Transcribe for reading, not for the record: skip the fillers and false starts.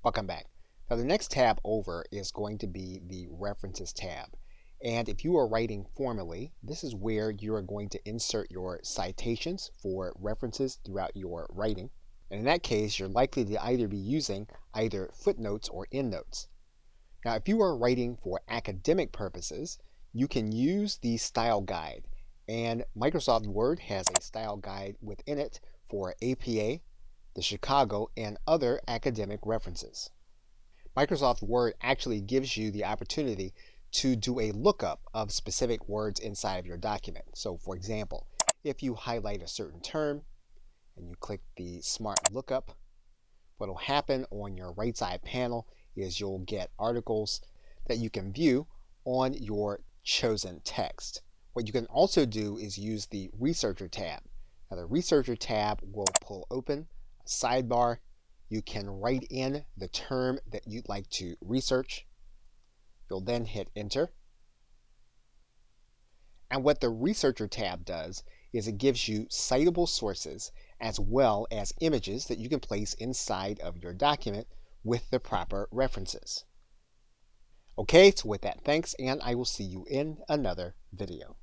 Welcome back. Now the next tab over is going to be the References tab. And if you are writing formally, this is where you are going to insert your citations for references throughout your writing. And in that case, you're likely to either be using either footnotes or endnotes. Now if you are writing for academic purposes, you can use the style guide. And Microsoft Word has a style guide within it for APA, the Chicago, and other academic references. Microsoft Word actually gives you the opportunity to do a lookup of specific words inside of your document. So for example, if you highlight a certain term and you click the Smart Lookup, what will happen on your right side panel is you'll get articles that you can view on your chosen text. What you can also do is use the Researcher tab. Now the Researcher tab will pull open a sidebar. You can write in the term that you'd like to research. You'll then hit enter. And what the Researcher tab does is it gives you citable sources as well as images that you can place inside of your document with the proper references. Okay, so with that, thanks, and I will see you in another video.